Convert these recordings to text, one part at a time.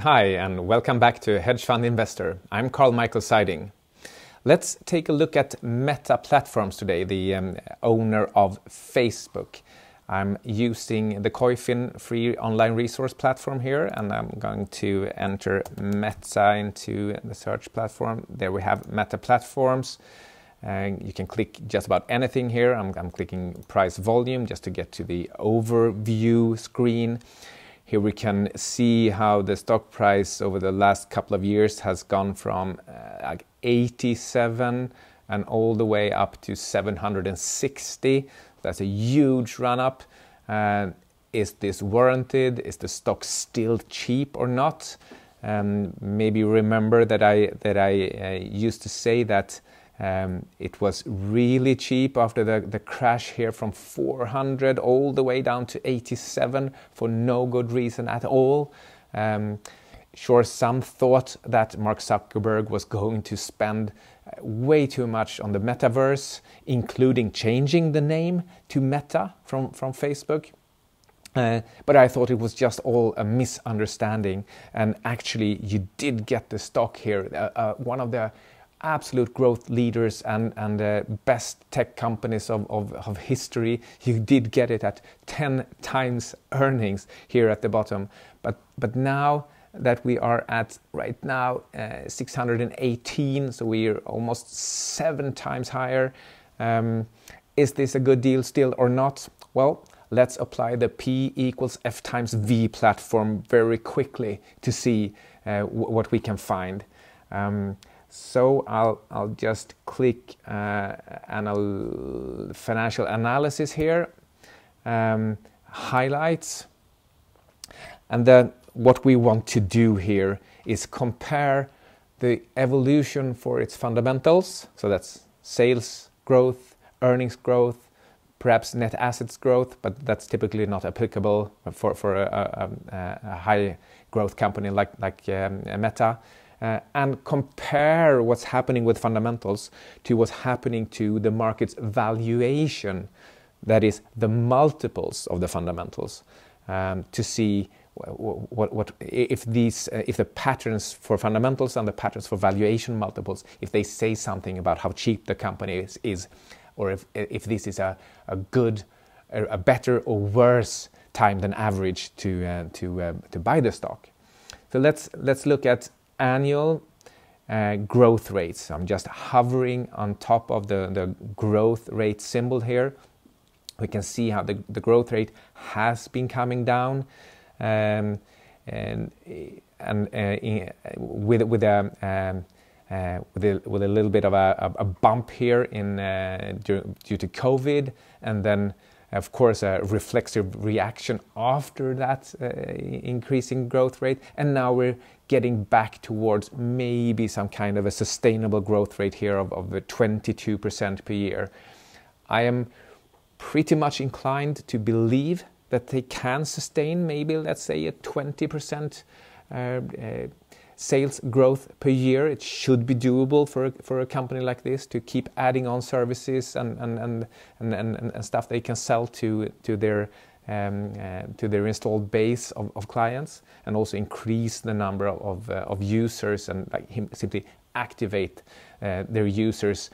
Hi, and welcome back to Hedge Fund Investor. I'm Karl-Mikael Seiding. Let's take a look at Meta Platforms today, the owner of Facebook. I'm using the Koifin free online resource platform here, and I'm going to enter Meta into the search platform. There we have Meta Platforms. You can click just about anything here. I'm clicking price volume just to get to the overview screen. Here we can see how the stock price over the last couple of years has gone from like 87 and all the way up to 760. That's a huge run up. Is this warranted? Is the stock still cheap or not? Maybe you remember that I used to say that it was really cheap after the crash here from 400 all the way down to 87 for no good reason at all. Sure, some thought that Mark Zuckerberg was going to spend way too much on the metaverse, including changing the name to Meta from Facebook. But I thought it was just all a misunderstanding, and actually you did get the stock here, one of the absolute growth leaders and the best tech companies of history. You did get it at 10 times earnings here at the bottom. But now that we are at right now 618, so we're almost 7 times higher. Is this a good deal still or not? Well, let's apply the P equals F times V platform very quickly to see what we can find. So I'll just click financial analysis here, highlights, and then what we want to do here is compare the evolution for its fundamentals. So that's sales growth, earnings growth, perhaps net assets growth, but that's typically not applicable for a high growth company like Meta. And compare what's happening with fundamentals to what's happening to the market's valuation, that is the multiples of the fundamentals, to see if the patterns for fundamentals and the patterns for valuation multiples, if they say something about how cheap the company is, or if this is a better or worse time than average to buy the stock. So let's look at annual growth rates. I'm just hovering on top of the growth rate symbol here. We can see how the growth rate has been coming down, and with a little bit of a bump here due to COVID, and then of course a reflexive reaction after that increasing growth rate, and now we're getting back towards maybe some kind of a sustainable growth rate here of 22% per year. I am pretty much inclined to believe that they can sustain maybe, let's say, a 20% sales growth per year. It should be doable for a company like this to keep adding on services and stuff they can sell to their installed base of clients, and also increase the number of users and simply activate their users,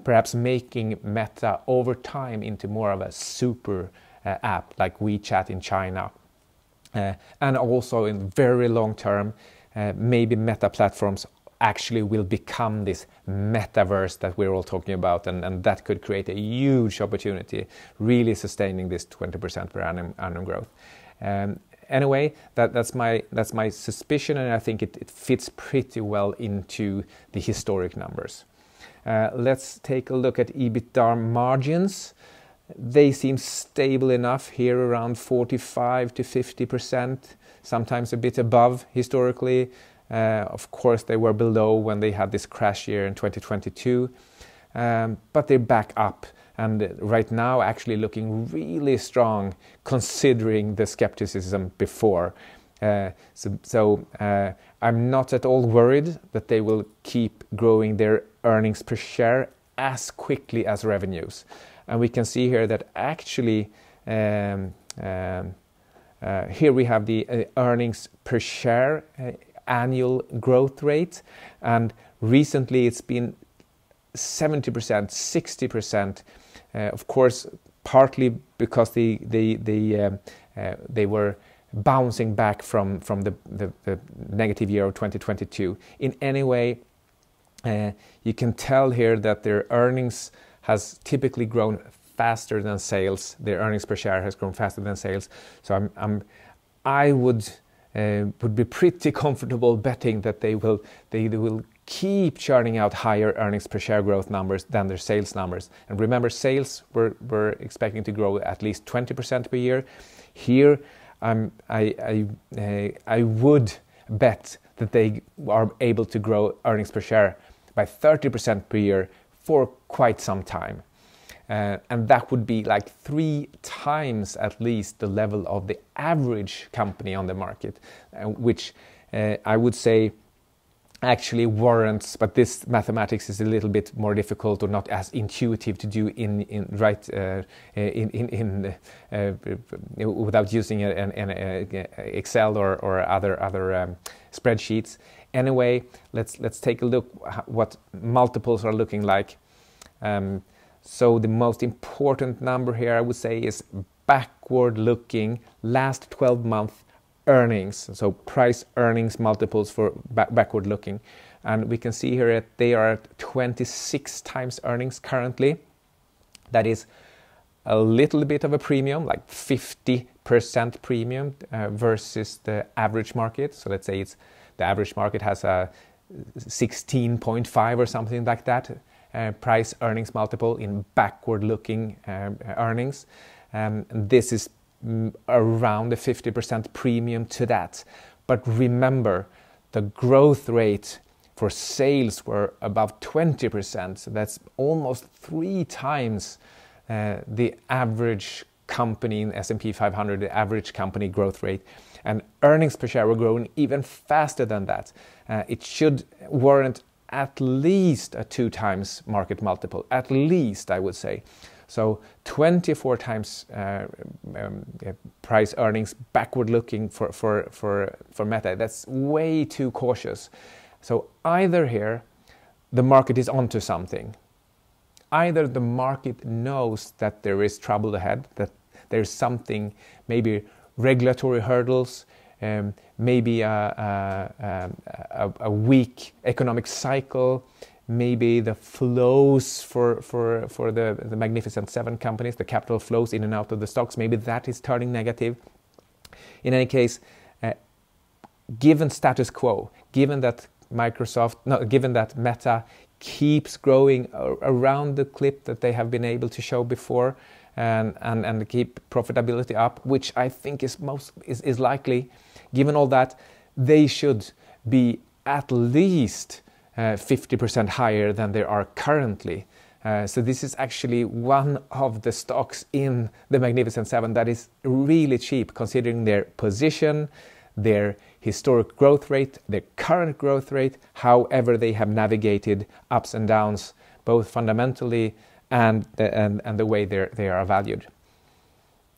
perhaps making Meta over time into more of a super app like WeChat in China, and also in very long term, maybe Meta Platforms actually will become this metaverse that we're all talking about, and that could create a huge opportunity, really sustaining this 20% per annum growth. Anyway, that's my suspicion, and I think it fits pretty well into the historic numbers. Let's take a look at EBITDA margins. They seem stable enough here, around 45 to 50%, sometimes a bit above historically. Of course, they were below when they had this crash year in 2022, but they're back up, and right now actually looking really strong considering the skepticism before. So I'm not at all worried that they will keep growing their earnings per share as quickly as revenues. And we can see here that actually Here we have the earnings per share annual growth rate, and recently it's been 70%, 60%. Of course, partly because they were bouncing back from the negative year of 2022. In any way, you can tell here that their earnings has typically grown faster than sales. Their earnings per share has grown faster than sales. So I would be pretty comfortable betting that they will keep churning out higher earnings per share growth numbers than their sales numbers. And remember, sales we're expecting to grow at least 20% per year. Here, I would bet that they are able to grow earnings per share by 30% per year for quite some time. And that would be like 3 times at least the level of the average company on the market, which I would say actually warrants, but this mathematics is a little bit more difficult or not as intuitive to do without using an Excel or other spreadsheets. Anyway, let's take a look what multiples are looking like. So the most important number here, I would say, is backward-looking last 12-month earnings. So price earnings multiples for backward-looking. And we can see here that they are at 26 times earnings currently. That is a little bit of a premium, like 50% premium versus the average market. So let's say the average market has a 16.5 or something like that. Price earnings multiple in backward-looking earnings. This is around a 50% premium to that. But remember, the growth rate for sales were above 20%. So that's almost 3 times the average company in S&P 500, the average company growth rate. And earnings per share were growing even faster than that. It should warrant at least a 2 times market multiple, at least, I would say. So 24 times price earnings backward looking for Meta. That's way too cautious. So either here the market is onto something. Either the market knows that there is trouble ahead, that there's something, maybe regulatory hurdles, maybe a weak economic cycle, maybe the flows for the Magnificent Seven companies, the capital flows in and out of the stocks, maybe that is turning negative. In any case, given status quo, given that given that Meta keeps growing around the clip that they have been able to show before, and keep profitability up, which I think is likely. Given all that, they should be at least 50% higher than they are currently. So this is actually one of the stocks in the Magnificent Seven that is really cheap, considering their position, their historic growth rate, their current growth rate, however they have navigated ups and downs, both fundamentally and the way they are valued.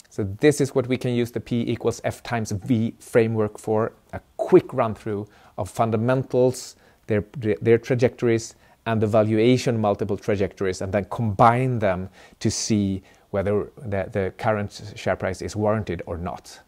So this is what we can use the P equals F times V framework for. A quick run through of fundamentals, their trajectories, and the valuation multiple trajectories, and then combine them to see whether the current share price is warranted or not.